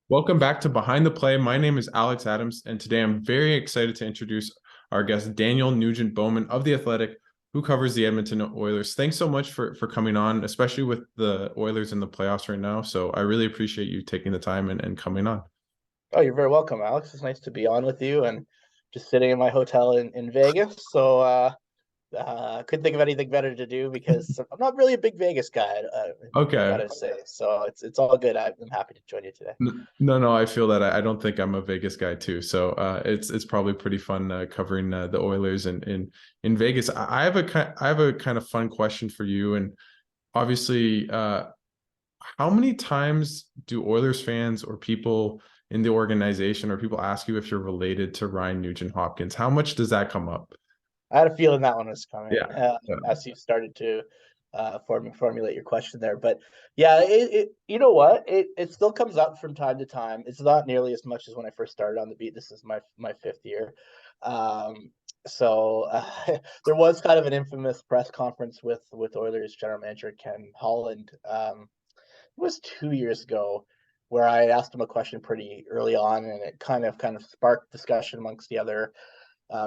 Welcome back to Behind the Play. My name is Alex Adams, and today I'm very excited to introduce our guest, Daniel Nugent-Bowman of The Athletic, who covers the Edmonton Oilers. Thanks so much for coming on, especially with the Oilers in the playoffs right now. So I really appreciate you taking the time and coming on. Oh, you're very welcome, Alex. It's nice to be on with you and just sitting in my hotel in Vegas. Couldn't think of anything better to do because I'm not really a big Vegas guy, I Okay. gotta say. So it's all good. I'm happy to join you today. No, I feel that I don't think I'm a Vegas guy too. So it's probably pretty fun covering the Oilers in Vegas. I have a kind of fun question for you, and obviously, how many times do Oilers fans or people in the organization or people ask you if you're related to Ryan Nugent-Hopkins? How much does that come up? I had a feeling that one was coming Yeah. Yeah. as you started to formulate your question there. But yeah, you know what? It still comes up from time to time. It's not nearly as much as when I first started on the beat. This is my fifth year. Um, there was kind of an infamous press conference with Oilers general manager Ken Holland. It was 2 years ago where I asked him a question pretty early on, and it kind of sparked discussion amongst the other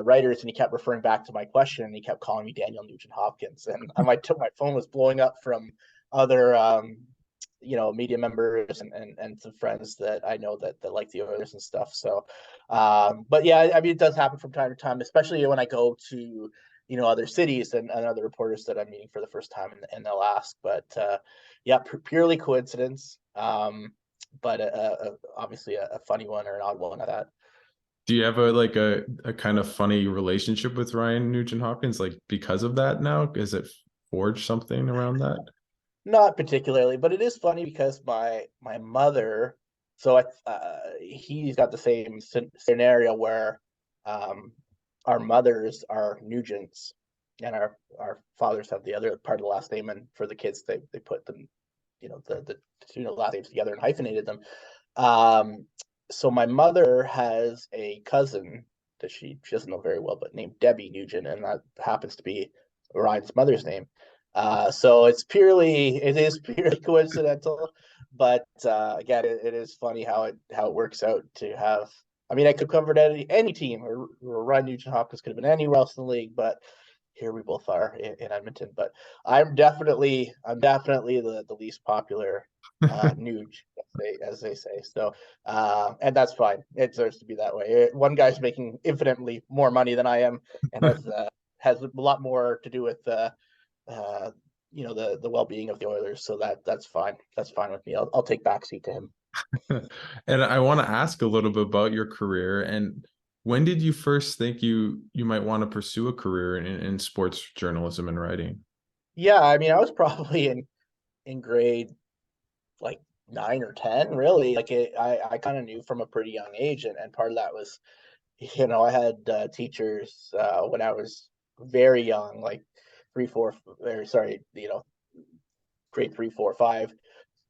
writers, and he kept referring back to my question, and he kept calling me Daniel Nugent Hopkins, and my phone was blowing up from other media members and some friends that I know that like the Oilers and stuff. So, but yeah, I mean, it does happen from time to time, especially when I go to other cities and other reporters that I'm meeting for the first time, and they'll ask. But yeah, purely coincidence. But obviously a funny one or an odd one at that. Do you have a kind of funny relationship with Ryan Nugent-Hopkins, like because of that now? Is it forged something around that? Not particularly, but it is funny because my mother, he's got the same scenario where um, our mothers are Nugents and our fathers have the other part of the last name, and for the kids they put them, the last names together and hyphenated them. Um, so my mother has a cousin that she doesn't know very well, but named Debbie Nugent, and that happens to be Ryan's mother's name. So it is purely coincidental, but again, it is funny how it works out to have. I mean, I could cover any team, or Ryan Nugent Hopkins could have been anywhere else in the league, but here we both are in Edmonton. But I'm definitely the least popular Nuge, as they say. So, and that's fine. It deserves to be that way. One guy's making infinitely more money than I am, and has a lot more to do with uh, the well being of the Oilers. So that's fine. That's fine with me. I'll take backseat to him. And I want to ask a little bit about your career. And when did you first think you might want to pursue a career in sports journalism and writing? Yeah, I mean, I was probably in grade like 9 or 10, really. I kind of knew from a pretty young age, and part of that was, I had teachers when I was very young, like three, four, or sorry, grade 3, 4, 5,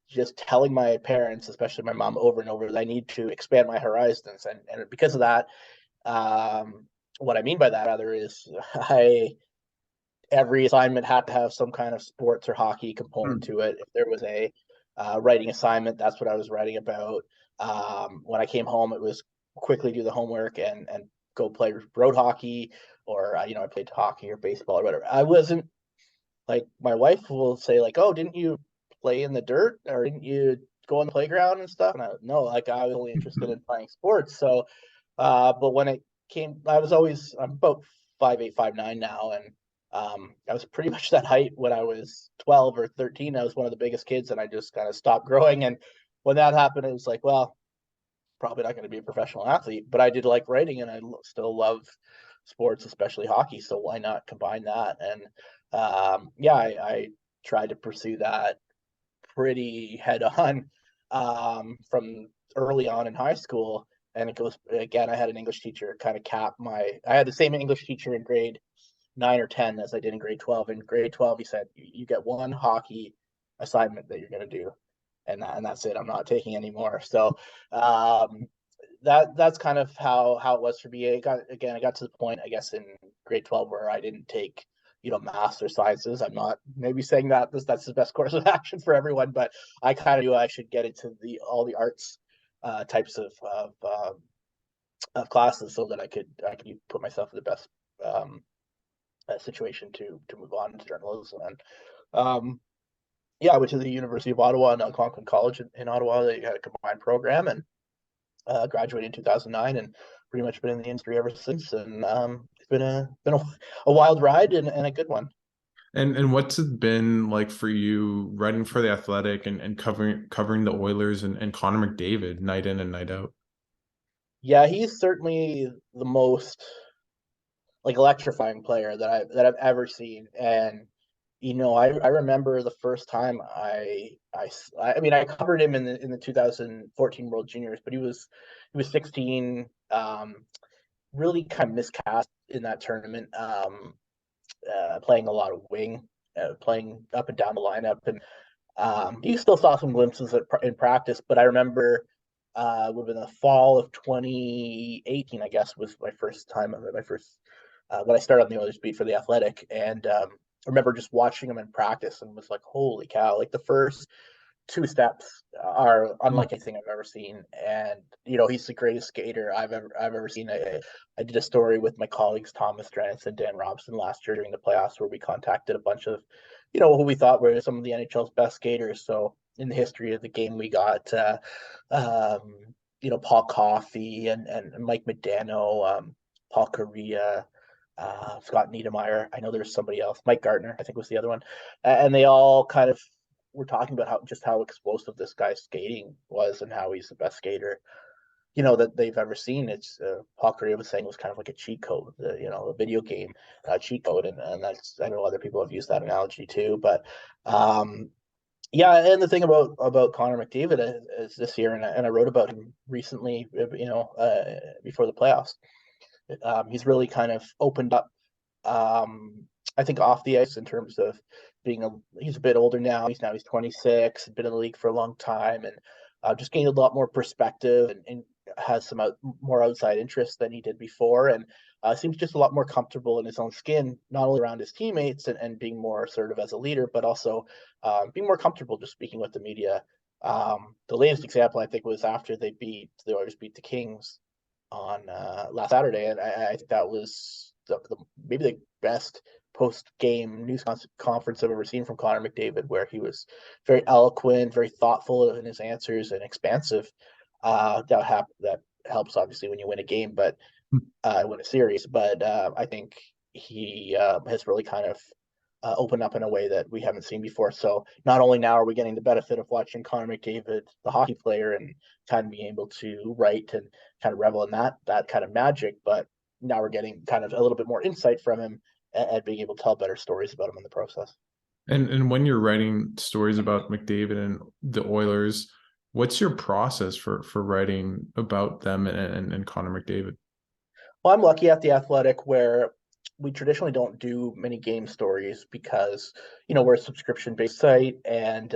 just telling my parents, especially my mom, over and over that I need to expand my horizons, and because of that, um, what I mean by that, other is I every assignment had to have some kind of sports or hockey component Hmm. to it. If there was a writing assignment, that's what I was writing about. When I came home, it was quickly do the homework and go play road hockey, or I played hockey or baseball or whatever. I wasn't like my wife will say like, "Oh, didn't you play in the dirt or didn't you go on the playground and stuff?" And no, like I was only interested in playing sports. So, but when it came, I'm about 5'8", 5'9" now, and I was pretty much that height when I was 12 or 13. I was one of the biggest kids, and I just kind of stopped growing. And when that happened, it was like, well, probably not going to be a professional athlete, but I did like writing, and I still love sports, especially hockey. So why not combine that? And yeah, I tried to pursue that pretty head on from early on in high school. And it goes again. I had an English teacher kind of cap my. I had the same English teacher in grade 9 or 10 as I did in grade 12. In grade 12, he said you get one hockey assignment that you're going to do, and that's it. I'm not taking any more. So um, that's kind of how it was for me. I got to the point, I guess, in grade 12 where I didn't take math or sciences. I'm not maybe saying that's the best course of action for everyone, but I kind of knew I should get into the all the arts types of classes so that I could put myself in the best situation to move on to journalism. And yeah, I went to the University of Ottawa and Algonquin College in Ottawa. They had a combined program, and graduated in 2009, and pretty much been in the industry ever since. And it's been a wild ride and a good one. And what's it been like for you writing for the Athletic and covering the Oilers and Connor McDavid night in and night out? Yeah, he's certainly the most like electrifying player that I've ever seen. And I remember the first time I mean I covered him in the 2014 World Juniors, but he was 16, really kind of miscast in that tournament, playing a lot of wing, playing up and down the lineup, and you still saw some glimpses in practice. But I remember would have been the fall of 2018, I guess, was my first time, when I started on the Oilers beat for the Athletic, and I remember just watching him in practice and was like, "Holy cow!" Like the first two steps are unlike anything I've ever seen, and he's the greatest skater I've ever seen. I did a story with my colleagues Thomas Draisaitl and Dan Robson last year during the playoffs where we contacted a bunch of who we thought were some of the NHL's best skaters. So in the history of the game, we got Paul Coffey and Mike McDano, Paul Correa, Scott Niedermeyer. I know there's somebody else, Mike Gartner, I think was the other one, and they all kind of were talking about how explosive this guy's skating was and how he's the best skater that they've ever seen. It's Paul Correa was saying it was kind of like a cheat code, a video game cheat code, and that's, I know other people have used that analogy too. But yeah, and the thing about Connor McDavid is this year, and I wrote about him recently, before the playoffs. He's really kind of opened up, I think, off the ice in terms of he's a bit older now. He's 26, been in the league for a long time, and just gained a lot more perspective and has some more outside interest than he did before, and seems just a lot more comfortable in his own skin, not only around his teammates and being more assertive as a leader, but also being more comfortable just speaking with the media. The latest example, I think, was after the Oilers beat the Kings on last Saturday, and I think that was maybe the best post-game news conference I've ever seen from Connor McDavid, where he was very eloquent, very thoughtful in his answers, and expansive. That helps obviously when you win a game, but win a series. But I think he has really kind of opened up in a way that we haven't seen before. So not only now are we getting the benefit of watching Connor McDavid, the hockey player, and kind of being able to write and kind of revel in that kind of magic, but now we're getting kind of a little bit more insight from him and being able to tell better stories about him in the process. And when you're writing stories about McDavid and the Oilers, what's your process for writing about them and Connor McDavid? Well, I'm lucky at the Athletic where we traditionally don't do many game stories because we're a subscription-based site, and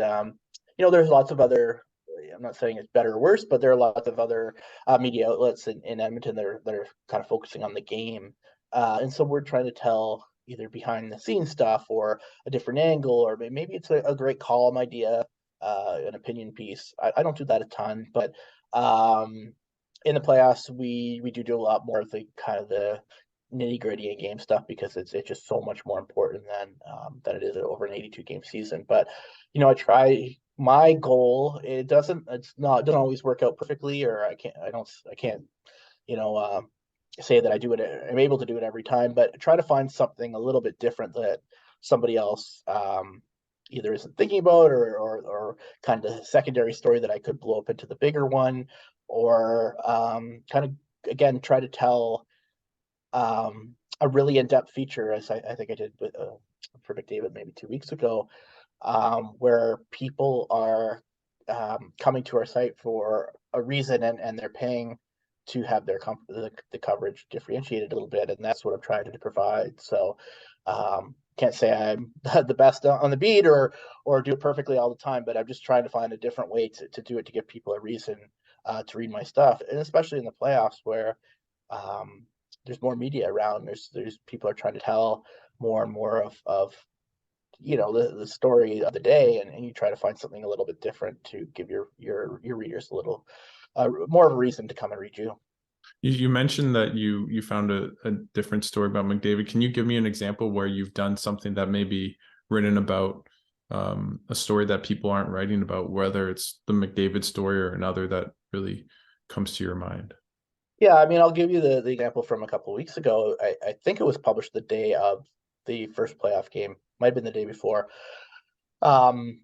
there's lots of other. I'm not saying it's better or worse, but there are lots of other media outlets in Edmonton that are kind of focusing on the game, and so we're trying to tell either behind the scenes stuff or a different angle, or maybe it's a great column idea, an opinion piece. I don't do that a ton, but in the playoffs we do a lot more of the kind of the nitty gritty in game stuff because it's just so much more important than it is over an 82 game season. But I try. My goal, it doesn't always work out perfectly, or I can't say that I'm able to do it every time, but try to find something a little bit different that somebody else either isn't thinking about, or kind of secondary story that I could blow up into the bigger one, or kind of again try to tell a really in-depth feature, as I think I did for McDavid maybe 2 weeks ago, where people are coming to our site for a reason, and they're paying to have the coverage differentiated a little bit, and that's what I'm trying to provide. So can't say I'm the best on the beat or do it perfectly all the time, but I'm just trying to find a different way to do it, to give people a reason to read my stuff, and especially in the playoffs where there's more media around. There's people are trying to tell more and more of the story of the day, and you try to find something a little bit different to give your readers a little more of a reason to come and read you. You mentioned that you found a different story about McDavid. Can you give me an example where you've done something that may be written about a story that people aren't writing about, whether it's the McDavid story or another that really comes to your mind? Yeah, I mean, I'll give you the example from a couple of weeks ago. I think it was published the day of the first playoff game, might have been the day before. Um,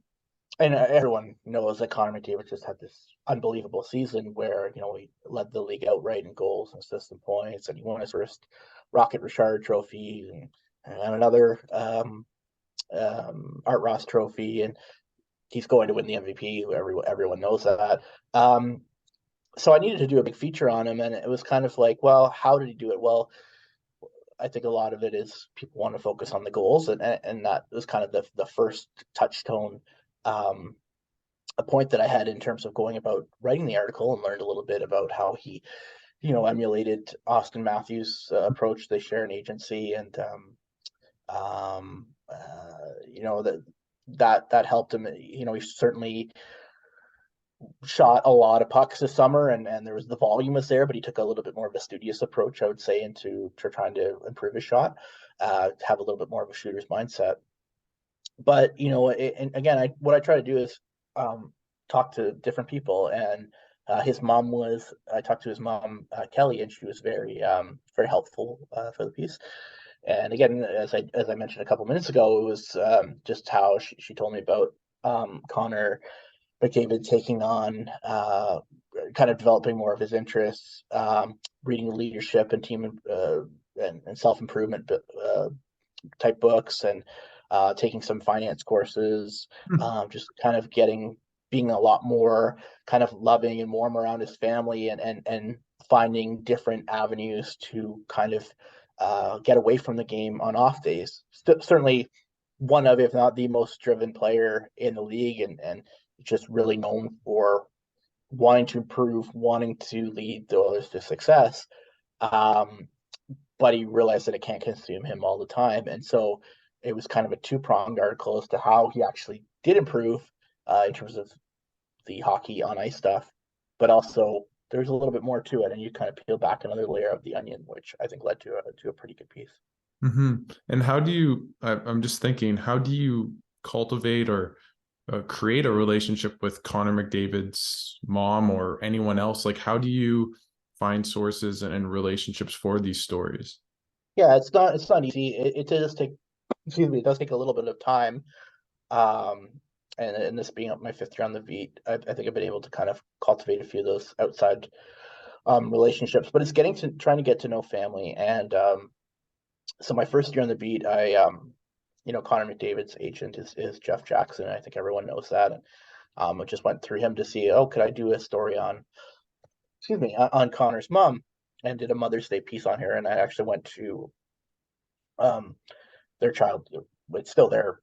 and everyone knows that Connor McDavid just had this unbelievable season where, he led the league outright in goals and assists and points, and he won his first Rocket Richard trophy and another Art Ross trophy, and he's going to win the MVP. Everyone knows that. So I needed to do a big feature on him, and it was kind of like, well, how did he do it? Well, I think a lot of it is people want to focus on the goals, and that was kind of the first touchstone, a point that I had in terms of going about writing the article, and learned a little bit about how he, emulated Austin Matthews' approach. They share an agency, and that helped him. He certainly shot a lot of pucks this summer, and there was the volume was there, but he took a little bit more of a studious approach, I would say, into trying to improve his shot, have a little bit more of a shooter's mindset. But and again, what I try to do is talk to different people, and his mom was. I talked to his mom, Kelly, and she was very helpful for the piece. And again, as I mentioned a couple minutes ago, it was just how she told me about Connor McDavid taking on, kind of developing more of his interests, reading leadership and team and self improvement type books, and taking some finance courses, just kind of being a lot more kind of loving and warm around his family, and finding different avenues to kind of get away from the game on off days. Certainly one of, if not the most driven player in the league, and just really known for wanting to improve, wanting to lead the Oilers to success. But he realized that it can't consume him all the time. And so it was kind of a two-pronged article as to how he actually did improve in terms of the hockey on ice stuff, but also there's a little bit more to it, and you kind of peel back another layer of the onion, which I think led to a pretty good piece. And how do you? I'm just thinking, how do you cultivate or create a relationship with Connor McDavid's mom or anyone else? Like, how do you find sources and relationships for these stories? Yeah, it's not easy. It does take, excuse me, it does take a little bit of time. Um, and this being up my fifth year on the beat, I think I've been able to kind of cultivate a few of those outside relationships. But it's trying to get to know family. And so my first year on the beat, Connor McDavid's agent is Jeff Jackson. I think everyone knows that. And I just went through him to see, could I do a story on Connor's mom, and did a Mother's Day piece on her. And I actually went to their child, it's still their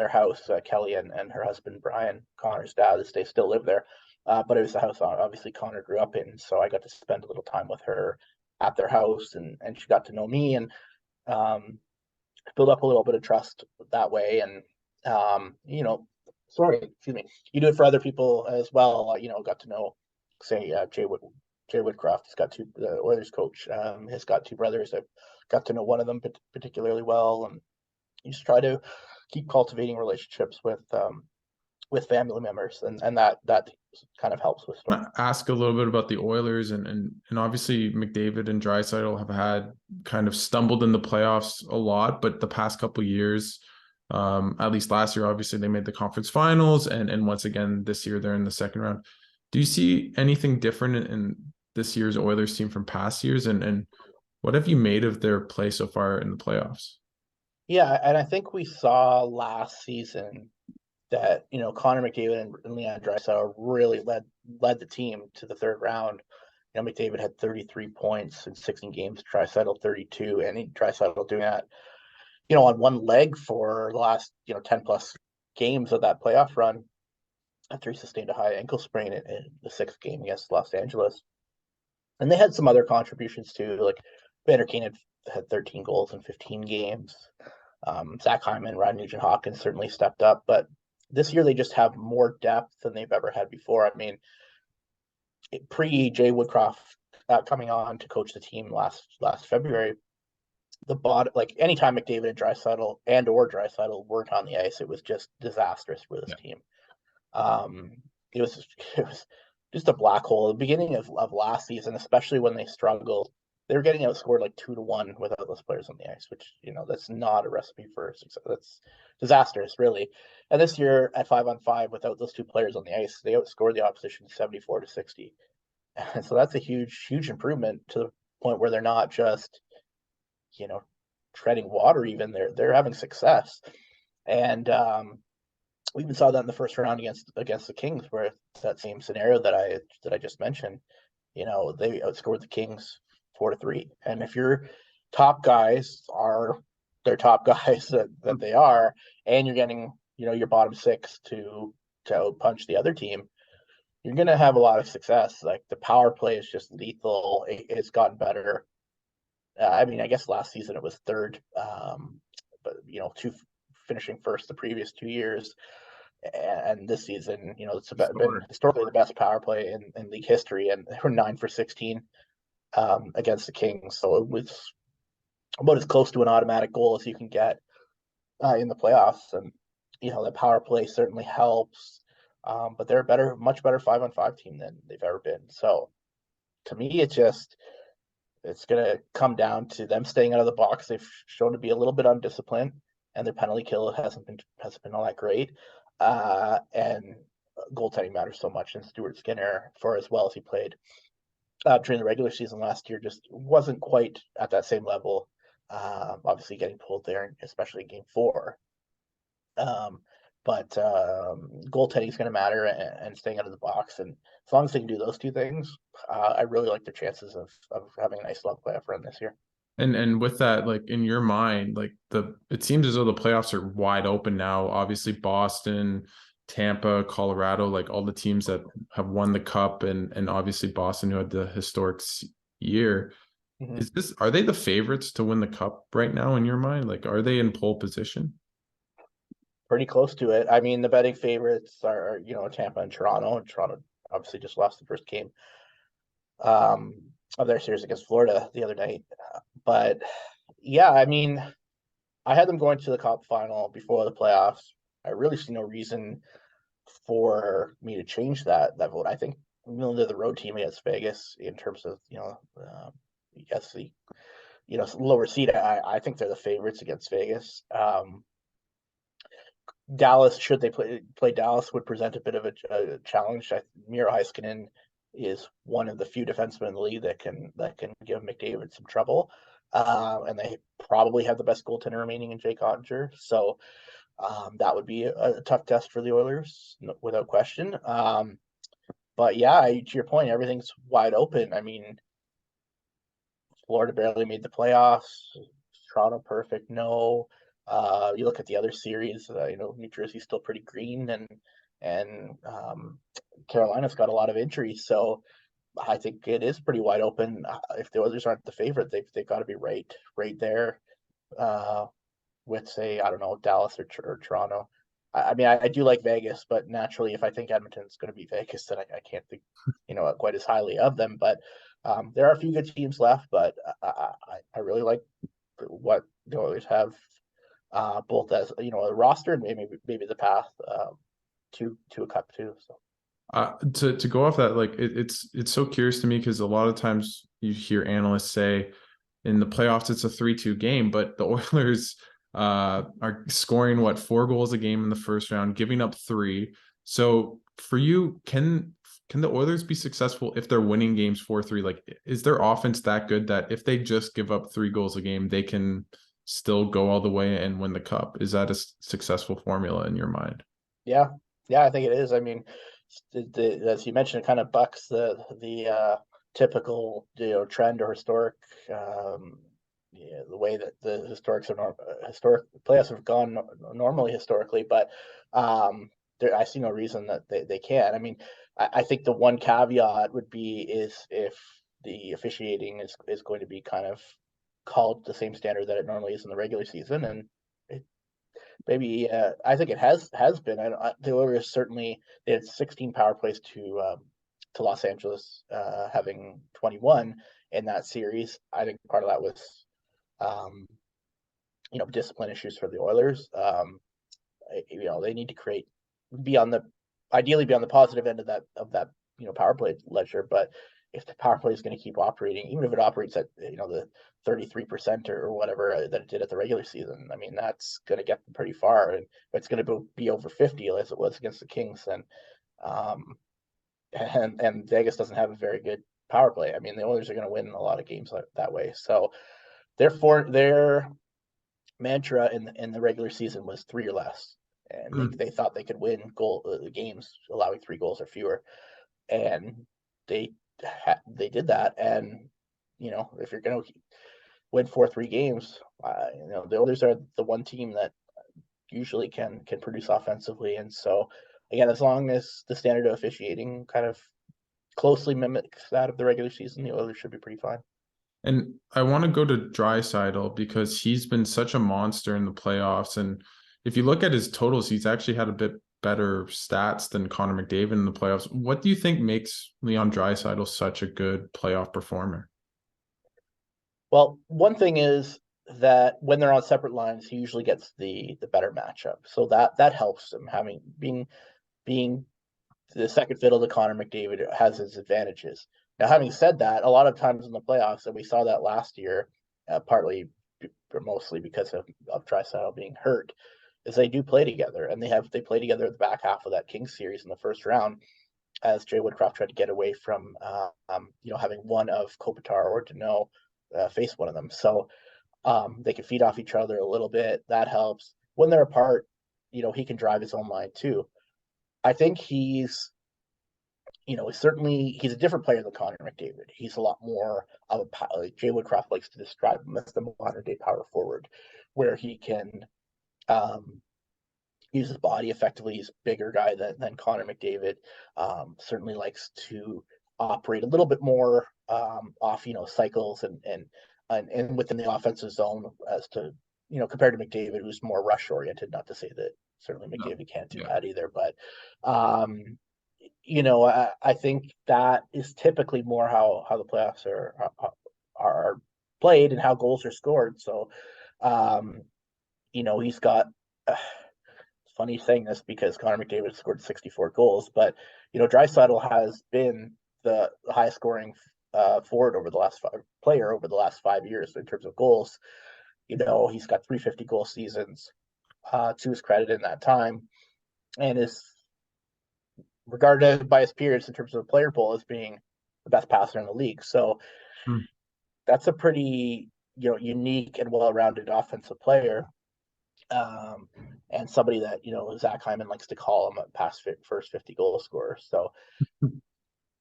house, Kelly and her husband, Brian, Connor's dad, they still live there. But it was the house obviously Connor grew up in. So I got to spend a little time with her at their house, and she got to know me, and build up a little bit of trust that way. And excuse me, you do it for other people as well. Got to know, say, Jay Woodcroft. He's got the Oilers coach, has got two brothers. I got to know one of them particularly well, and you just try to keep cultivating relationships with family members, and that kind of helps with story. Ask a little bit about the Oilers, and obviously McDavid and Draisaitl have had kind of stumbled in the playoffs a lot, but the past couple of years, at least last year, obviously they made the conference finals, and once again this year they're in the second round. Do you see anything different in this year's Oilers team from past years, and what have you made of their play so far in the playoffs? Yeah, and I think we saw last season that Connor McDavid and Leon Draisaitl really led the team to the third round. McDavid had 33 points in 16 games, Draisaitl 32, and Draisaitl doing that, on one leg for the last 10 plus games of that playoff run after he sustained a high ankle sprain in the sixth game against Los Angeles. And they had some other contributions too, like Vander Kane had 13 goals in 15 games. Zach Hyman, Ryan Nugent-Hopkins certainly stepped up, but this year they just have more depth than they've ever had before. I mean, pre Jay Woodcroft coming on to coach the team last February, like anytime McDavid and Draisaitl weren't on the ice, it was just disastrous for this Yeah. team. Um, it was it was just a black hole. At the beginning of last season, especially when they struggled, they were getting outscored like 2-1 without those players on the ice, which that's not a recipe for success. That's disastrous, really. And this year at 5-on-5, without those two players on the ice, they outscored the opposition 74-60. And so that's a huge improvement to the point where they're not just you know treading water. Even they're having success, and we even saw that in the first round against the Kings, where that same scenario that I just mentioned. They outscored the Kings 4-3, and if your top guys are their top guys that they are, and you're getting your bottom six to outpunch the other team, you're going to have a lot of success. Like the power play is just lethal. It's gotten better. I mean, I guess last season it was third, but finishing first the previous 2 years, and this season, been historically the best power play in league history, and they were 9 for 16 against the Kings, so it was about as close to an automatic goal as you can get in the playoffs, and the power play certainly helps. But they're a much better 5-on-5 team than they've ever been. So to me, it's going to come down to them staying out of the box. They've shown to be a little bit undisciplined, and their penalty kill hasn't been all that great. And goaltending matters so much. And Stuart Skinner, for as well as he played during the regular season last year, just wasn't quite at that same level. Obviously, getting pulled there, especially in Game 4. But goaltending is going to matter, and staying out of the box. And as long as they can do those two things, I really like their chances of having a nice long playoff run this year. And with that, like in your mind, like it seems as though the playoffs are wide open now. Obviously, Boston, Tampa, Colorado, like all the teams that have won the cup, and obviously Boston, who had the historic year. Mm-hmm. Are they the favorites to win the cup right now in your mind? Like, are they in pole position? Pretty close to it. I mean, the betting favorites are Tampa and Toronto. And Toronto obviously just lost the first game um, of their series against Florida the other night. But yeah, I mean, I had them going to the cup final before the playoffs. I really see no reason for me to change that vote. I think they're the road team against Vegas in terms of yes, the lower seed. I think they're the favorites against Vegas. Dallas, should they play Dallas, would present a bit of a challenge. Miro Heiskanen is one of the few defensemen in the league that can give McDavid some trouble, and they probably have the best goaltender remaining in Jake Ottinger. So that would be a tough test for the Oilers, without question. But yeah, to your point, everything's wide open. I mean, Florida barely made the playoffs. Toronto perfect, no. You look at the other series, New Jersey's still pretty green, and Carolina's got a lot of injuries, so I think it is pretty wide open. If the Oilers aren't the favorite, they've got to be right there with, say, I don't know, Dallas or Toronto. I mean, I do like Vegas, but naturally, if I think Edmonton's going to be Vegas, then I can't think quite as highly of them. But there are a few good teams left, but I really like what the Oilers have, both as a roster and maybe the path to a cup too. So To go off that, like it's so curious to me because a lot of times you hear analysts say in the playoffs it's a 3-2 game, but the Oilers are scoring 4 goals a game in the first round, giving up 3. So for you, can the Oilers be successful if they're winning games 4-3? Like, is their offense that good that if they just give up 3 goals a game, they can still go all the way and win the cup? Is that a successful formula in your mind? yeah, I think it is. I mean, as you mentioned, it kind of bucks the typical trend or historic the way that the historic playoffs have gone normally historically, but I see no reason that they can't. I mean, I think the one caveat would be is if the officiating is going to be kind of called the same standard that it normally is in the regular season, and maybe I think it has been. The Oilers certainly, they had 16 power plays to to Los Angeles, having 21 in that series. I think part of that was, discipline issues for the Oilers. They need to ideally be on the positive end of that power play ledger. But if the power play is going to keep operating, even if it operates at the 33% or whatever that it did at the regular season, I mean, that's going to get them pretty far, and it's going to be over 50 as it was against the Kings. And Vegas doesn't have a very good power play. I mean, the Oilers are going to win a lot of games that way. So therefore, their mantra in the regular season was 3 or less, and they thought they could win games allowing 3 goals or fewer, and they did that. And if you're going to win 4-3 games, the Oilers are the one team that usually can produce offensively. And so again, as long as the standard of officiating kind of closely mimics that of the regular season, the Oilers should be pretty fine. And I want to go to Draisaitl because he's been such a monster in the playoffs. And if you look at his totals, he's actually had a bit better stats than Connor McDavid in the playoffs. What do you think makes Leon Draisaitl such a good playoff performer? Well, one thing is that when they're on separate lines, he usually gets the better matchup. So that helps him. Being the second fiddle to Connor McDavid has its advantages. Now, having said that, a lot of times in the playoffs, and we saw that last year, partly or mostly because of Draisaitl being hurt, is they do play together, and they play together at the back half of that Kings series in the first round, as Jay Woodcroft tried to get away from having one of Kopitar or Danault face one of them. So they can feed off each other a little bit. That helps. When they're apart, he can drive his own line too. I think he's a different player than Connor McDavid. He's a lot more of a Jay Woodcroft likes to describe him as the modern day power forward, where he can use his body effectively. He's a bigger guy than Connor McDavid. Certainly likes to operate a little bit more off cycles and within the offensive zone, as to compared to McDavid, who's more rush oriented. Not to say that certainly McDavid can't do that either, but I think that is typically more how the playoffs are played and how goals are scored. So he's got funny saying this because Connor McDavid scored 64 goals, but Draisaitl has been the highest scoring forward over the last 5 years in terms of goals. He's got 350 goal seasons to his credit in that time, and is regarded by his peers in terms of player poll as being the best passer in the league. So that's a pretty unique and well-rounded offensive player, and somebody that Zach Hyman likes to call him a first 50 goal scorer. So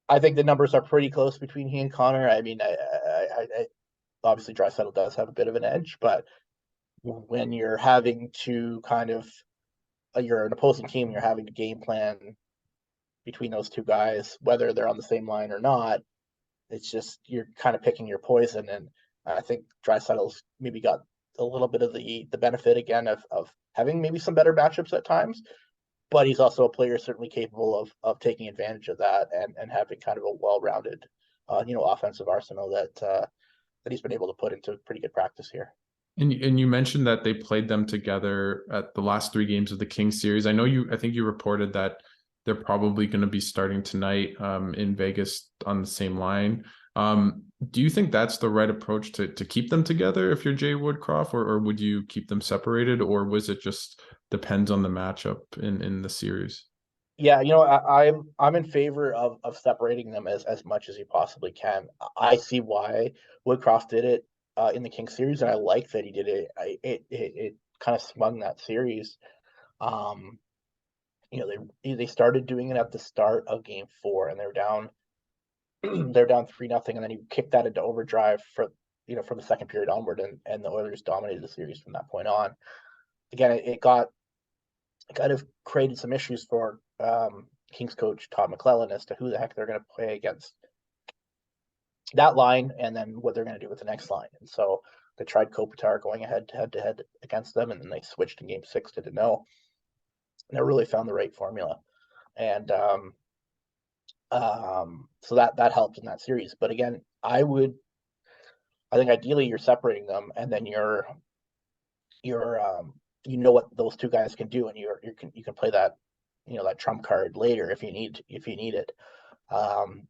I think the numbers are pretty close between he and Connor. I mean, I obviously Draisaitl does have a bit of an edge, but when you're having to you're an opposing team, you're having to game plan between those two guys, whether they're on the same line or not. It's just you're kind of picking your poison, and I think Draisaitl's maybe got a little bit of the benefit again of having maybe some better matchups at times, but he's also a player certainly capable of taking advantage of that and having kind of a well-rounded offensive arsenal that he's been able to put into pretty good practice here. And you mentioned that they played them together at the last 3 games of the Kings series. I think you reported that they're probably going to be starting tonight in Vegas on the same line. Do you think that's the right approach to keep them together if you're Jay Woodcroft, or would you keep them separated, or was it just depends on the matchup in the series? Yeah, I'm in favor of separating them as much as you possibly can. I see why Woodcroft did it in the Kings series, and I like that he did it. It kind of swung that series. They started doing it at the start of Game 4, and they're down 3-0, and then he kicked that into overdrive from the second period onward, and the Oilers dominated the series from that point on. Again, it kind of created some issues for Kings coach Todd McClellan as to who the heck they're going to play against that line, and then what they're going to do with the next line. And so they tried Kopitar going head to head against them, and then they switched in Game 6 to Danault. And they really found the right formula. And So that helped in that series. But again, I think ideally you're separating them, and then you're you know what those two guys can do, and you can play that, that trump card later if you need it. Um,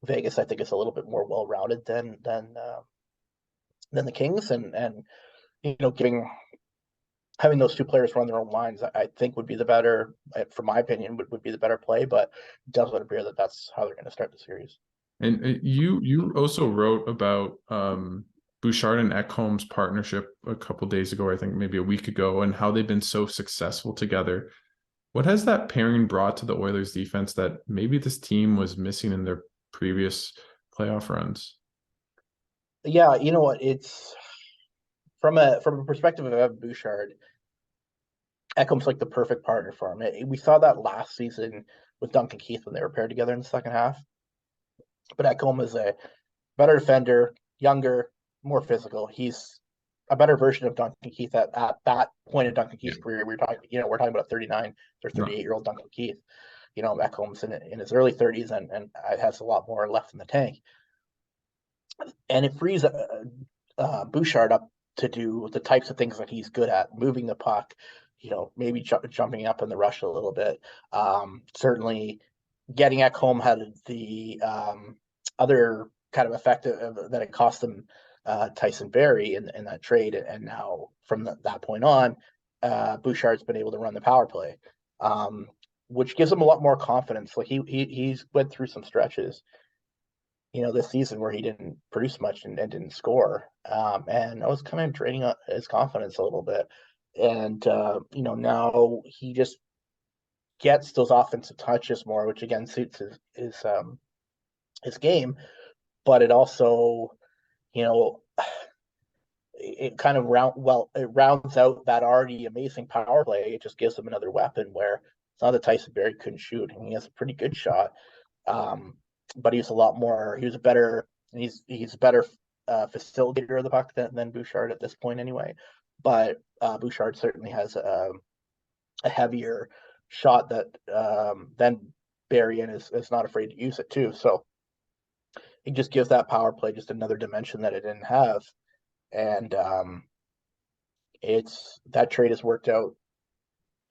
Vegas, I think, is a little bit more well rounded than the Kings, and giving having those two players run their own lines, I think would be the better, from my opinion, would be the better play. But it doesn't appear that that's how they're going to start the series. And you also wrote about Bouchard and Ekholm's partnership a couple days ago, I think maybe a week ago, and how they've been so successful together. What has that pairing brought to the Oilers defense that maybe this team was missing in their previous playoff runs? Yeah, you know what? It's from a perspective of Evan Bouchard, Ekholm's like the perfect partner for him. We saw that last season with Duncan Keith when they were paired together in the second half. But Ekholm is a better defender, younger, more physical. He's a better version of Duncan Keith at that point in Duncan Keith's career. We're talking about a 39 or No. 38-year-old Duncan Keith. Ekholm's in his early 30s and has a lot more left in the tank. And it frees Bouchard up to do the types of things that he's good at, moving the puck, maybe jumping up in the rush a little bit. Certainly getting Ekholm had the other kind of effect that it cost them Tyson Barrie in that trade. And now from that point on, Bouchard's been able to run the power play, which gives him a lot more confidence. Like he's went through some stretches, this season where he didn't produce much and didn't score. And I was kind of draining his confidence a little bit. And, now he just gets those offensive touches more, which again suits his game. But it also, you know, it kind of it rounds out that already amazing power play. It just gives him another weapon where it's not that Tyson Barrie couldn't shoot. I mean, he has a pretty good shot. But he was a better, he's a better facilitator of the puck than Bouchard at this point anyway. But Bouchard certainly has a heavier shot that than Barrie, and is not afraid to use it too. So it just gives that power play just another dimension that it didn't have. And it's that trade has worked out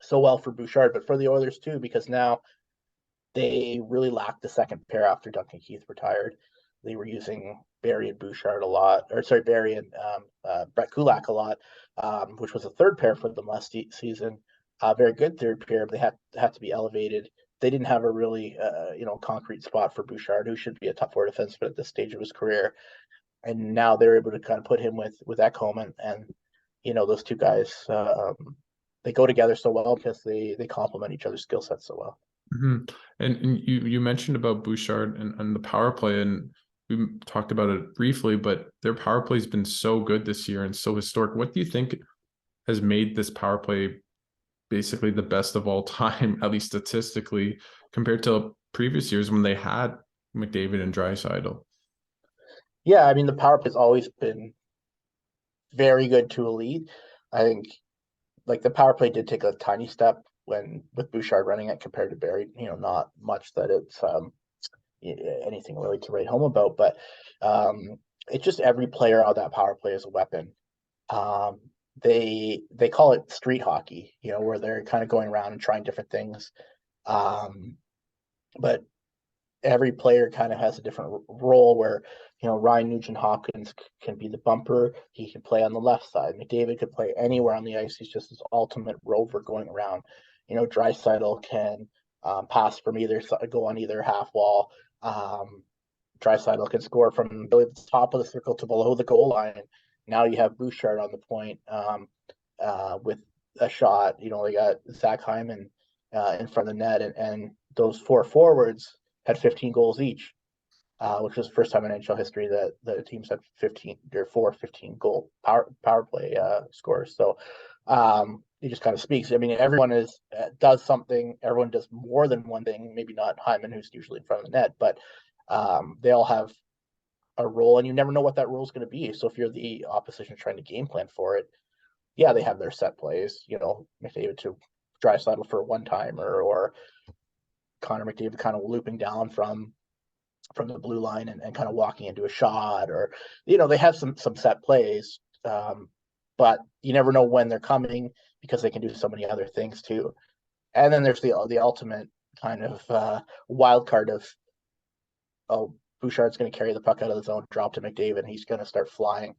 so well for Bouchard, but for the Oilers too, because now they really lacked the second pair after Duncan Keith retired. They were using Barrie and Bouchard a lot, or sorry, Barrie and Brett Kulak a lot, which was a third pair for them last season. Very good third pair, but they had to be elevated. They didn't have a really concrete spot for Bouchard, who should be a top four defenseman at this stage of his career. And now they're able to kind of put him with Ekholm, and those two guys, they go together so well because they complement each other's skill sets so well. Mm-hmm. And you mentioned about Bouchard and the power play, and we talked about it briefly, but their power play has been so good this year and so historic. What do you think has made this power play basically the best of all time, at least statistically, compared to previous years when they had McDavid and Draisaitl? Yeah, I mean, the power play has always been very good to elite. I think like the power play did take a tiny step with Bouchard running it compared to Barrie. Not much that it's anything really to write home about, but it's just every player on that power play is a weapon. They call it street hockey, where they're kind of going around and trying different things. But every player kind of has a different role where, Ryan Nugent-Hopkins can be the bumper. He can play on the left side. McDavid could play anywhere on the ice. He's just this ultimate rover going around. Draisaitl can pass from either side, go on either half wall. Draisaitl can score from really the top of the circle to below the goal line. Now you have Bouchard on the point with a shot. They got Zach Hyman in front of the net, and those four forwards had 15 goals each, which was the first time in NHL history that the teams had 15 goal power play scores. So it just kind of speaks. I mean, everyone does something. Everyone does more than one thing. Maybe not Hyman, who's usually in front of the net, but they all have a role, and you never know what that role is going to be. So if you're the opposition trying to game plan for it, yeah, they have their set plays. McDavid to Draisaitl for a one timer, or Connor McDavid kind of looping down from the blue line and kind of walking into a shot, or they have some set plays, but you never know when they're coming because they can do so many other things too. And then there's the ultimate kind of wild card of, oh, Bouchard's going to carry the puck out of the zone, drop to McDavid, and he's going to start flying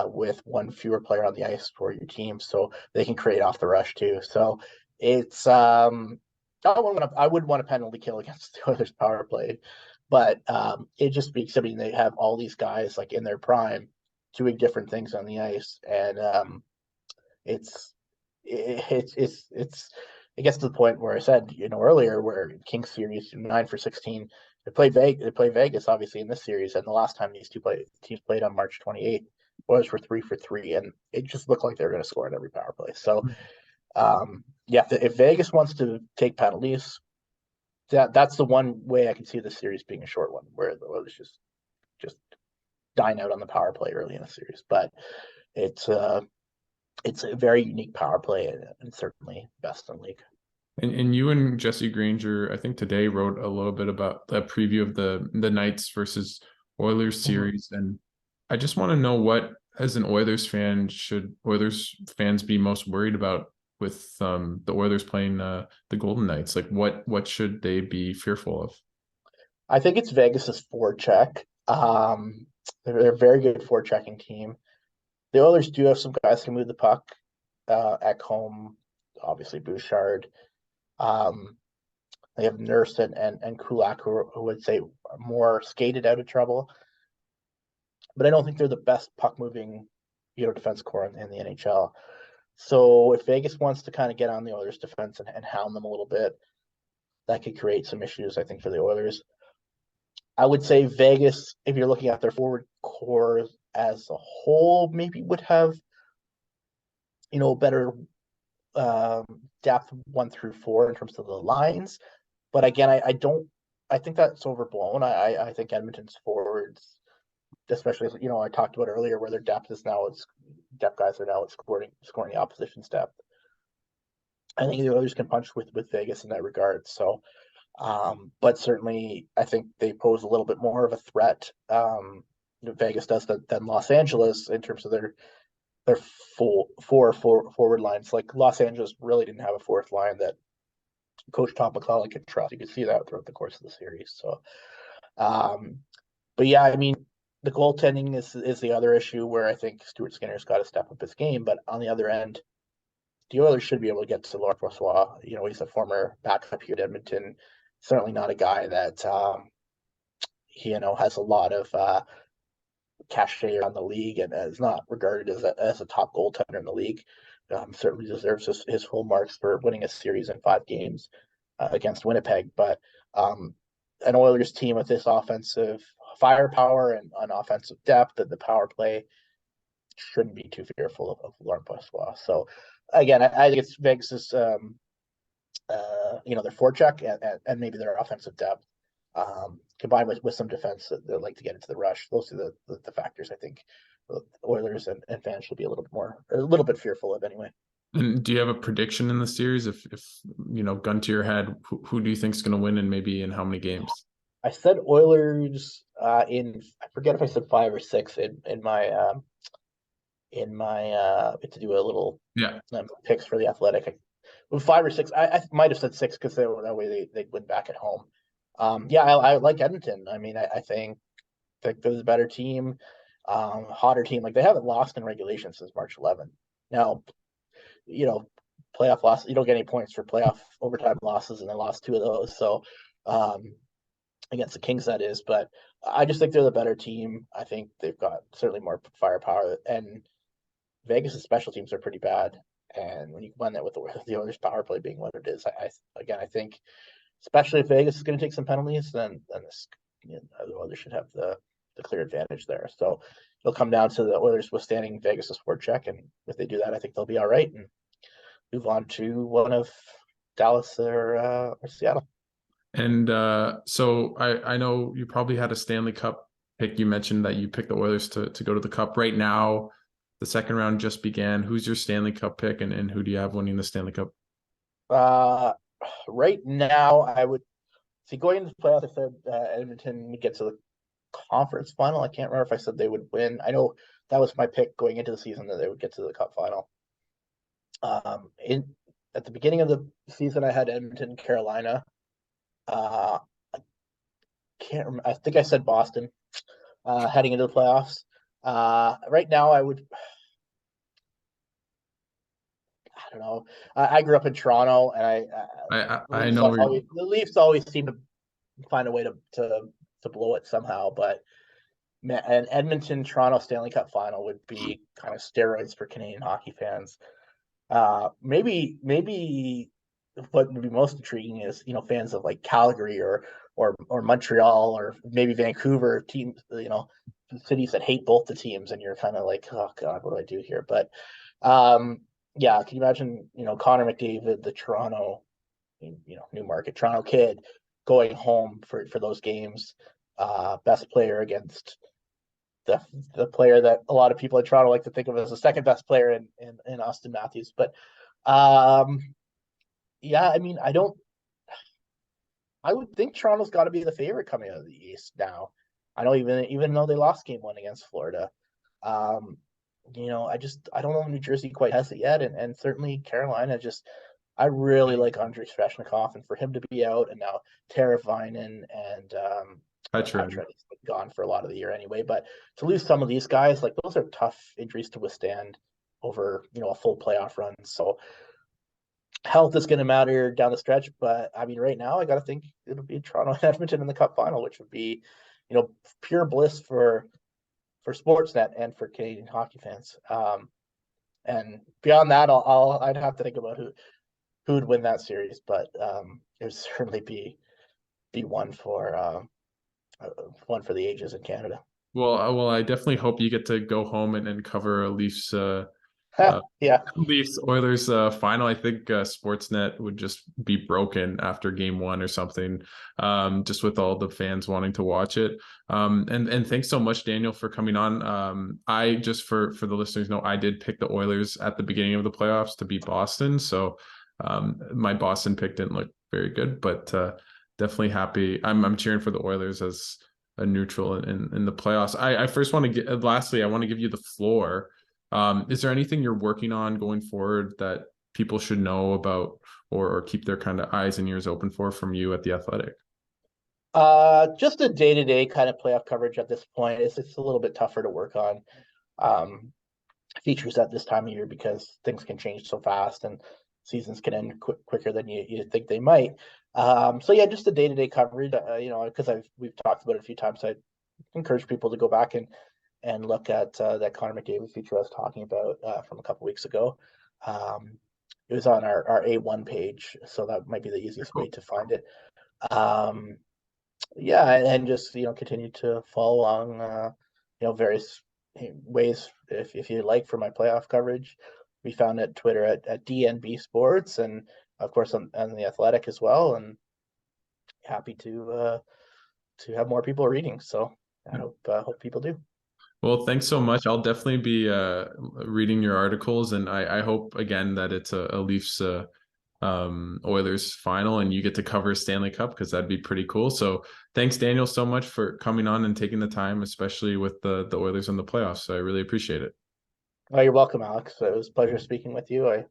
with one fewer player on the ice for your team, so they can create off the rush too. So it's I wouldn't want a penalty kill against the Oilers power play, but it just speaks. I mean, they have all these guys like in their prime doing different things on the ice, and it's it gets to the point where I said earlier, where Kings series 9-for-16. They play Vegas obviously in this series, and the last time these teams played on March 28th, Oilers were 3-for-3, and it just looked like they were going to score on every power play. So, if Vegas wants to take penalties, that's the one way I can see this series being a short one, where the Oilers just dine out on the power play early in the series. But it's a very unique power play, and certainly best in the league. And you and Jesse Granger, I think today, wrote a little bit about the preview of the Knights versus Oilers series. And I just want to know, what, as an Oilers fan, should Oilers fans be most worried about with the Oilers playing the Golden Knights? Like, what should they be fearful of? I think it's Vegas's forecheck. They're a very good forechecking team. The Oilers do have some guys who can move the puck. Ekholm, obviously Bouchard. They have Nurse and Kulak, who would say are more skated out of trouble. But I don't think they're the best puck moving, defense core in the NHL. So if Vegas wants to kind of get on the Oilers defense and hound them a little bit, that could create some issues, I think, for the Oilers. I would say Vegas, if you're looking at their forward core as a whole, maybe would have, better depth 1 through 4 in terms of the lines. But again, I think that's overblown. I think Edmonton's forwards, especially, I talked about earlier, where their depth is now, depth guys are now scoring the opposition's depth. I think the Oilers can punch with Vegas in that regard. So, but certainly I think they pose a little bit more of a threat. Vegas does than Los Angeles in terms of their full four forward lines. Like, Los Angeles really didn't have a fourth line that Coach Tom McClellan could trust. You could see that throughout the course of the series. So, but yeah, I mean, the goaltending is the other issue, where I think Stuart Skinner's got to step up his game. But on the other end, the Oilers should be able to get to Laurent Brossoit. He's a former backup here at Edmonton. Certainly not a guy that has a lot of cachet around the league, and is not regarded as a top goaltender in the league. Certainly deserves his full marks for winning a series in 5 games against Winnipeg. But an Oilers team with this offensive firepower and an offensive depth at the power play shouldn't be too fearful of Laurent Brossoit. So again, I think it's Vegas's their forecheck and maybe their offensive depth, combined with some defense that like to get into the rush. Those are the factors I think Oilers and fans should be a little bit fearful of anyway. And do you have a prediction in the series? If gun to your head, who do you think is going to win, and maybe in how many games? I said Oilers I forget if I said 5 or 6 in my to do a little picks for the Athletic. 5 or 6. I might have said 6 because that way they'd win back at home. I like Edmonton. I mean, I think they're the better team, hotter team. Like, they haven't lost in regulation since March 11. Now, playoff loss, you don't get any points for playoff overtime losses, and they lost 2 of those. So, against the Kings, that is. But I just think they're the better team. I think they've got certainly more firepower, and Vegas' special teams are pretty bad. And when you combine that with the Oilers power play being what it is, I think, especially if Vegas is going to take some penalties, then the Oilers should have the clear advantage there. So it'll come down to the Oilers withstanding Vegas' forecheck, and if they do that, I think they'll be all right and move on to one of Dallas or Seattle. And so I know you probably had a Stanley Cup pick. You mentioned that you picked the Oilers to go to the Cup. Right now, the second round just began. Who's your Stanley Cup pick, and who do you have winning the Stanley Cup? Right now, I would see, going into the playoffs, I said Edmonton would get to the conference final. I can't remember if I said they would win. I know that was my pick going into the season, that they would get to the cup final. In At the beginning of the season, I had Edmonton, Carolina. I can't remember. I think I said Boston heading into the playoffs. Right now, I don't know. I grew up in Toronto, and I know where The Leafs always seem to find a way to blow it somehow. But man, an Edmonton Toronto Stanley Cup final would be kind of steroids for Canadian hockey fans. Maybe what would be most intriguing is, fans of like Calgary or Montreal or maybe Vancouver, teams, cities that hate both the teams, and you're kind of like, oh God, what do I do here? But yeah, can you imagine, Connor McDavid, the Toronto, Newmarket Toronto kid, going home for those games, best player against the player that a lot of people in Toronto like to think of as the second best player in Austin Matthews. But yeah, I mean, I would think Toronto's got to be the favorite coming out of the East now. I know, even though they lost game one against Florida. I don't know if New Jersey quite has it yet, and certainly Carolina. I really like Andrei Svechnikov, and for him to be out, and now Teravainen and Pietrangelo is gone for a lot of the year anyway. But to lose some of these guys, like, those are tough injuries to withstand over a full playoff run. So health is going to matter down the stretch. But I mean, right now, I got to think it'll be Toronto and Edmonton in the Cup final, which would be pure bliss for Sportsnet and for Canadian hockey fans. And beyond that, I'd have to think about who would win that series, but it would certainly be one for the ages in Canada. Well, I definitely hope you get to go home and cover a Leafs Yeah, Leafs Oilers final. I think Sportsnet would just be broken after game one or something, just with all the fans wanting to watch it. And thanks so much, Daniel, for coming on. I just for the listeners know, I did pick the Oilers at the beginning of the playoffs to beat Boston. So my Boston pick didn't look very good, but definitely happy. I'm cheering for the Oilers as a neutral in the playoffs. I first want to get lastly, I want to give you the floor. Is there anything you're working on going forward that people should know about or keep their kind of eyes and ears open for from you at The Athletic? Just a day-to-day kind of playoff coverage at this point. It's a little bit tougher to work on features at this time of year because things can change so fast and seasons can end quicker than you think they might. So yeah, just the day-to-day coverage. Because we've talked about it a few times. I encourage people to go back and look at that Connor McDavid feature I was talking about from a couple weeks ago. It was on our A1 page, so that might be the easiest way to find it. Yeah, and just continue to follow along, various ways if you like for my playoff coverage. We found at Twitter at DNB Sports, and of course on the Athletic as well. And happy to have more people reading. So I hope people do. Well, thanks so much. I'll definitely be reading your articles, and I hope again that it's a Leafs Oilers final and you get to cover Stanley Cup, because that'd be pretty cool. So thanks, Daniel, so much for coming on and taking the time, especially with the Oilers in the playoffs. So I really appreciate it. Oh, you're welcome, Alex. It was a pleasure speaking with you. I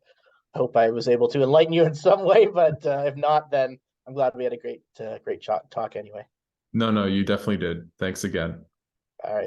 hope I was able to enlighten you in some way, but if not, then I'm glad we had a great talk anyway. No, you definitely did. Thanks again.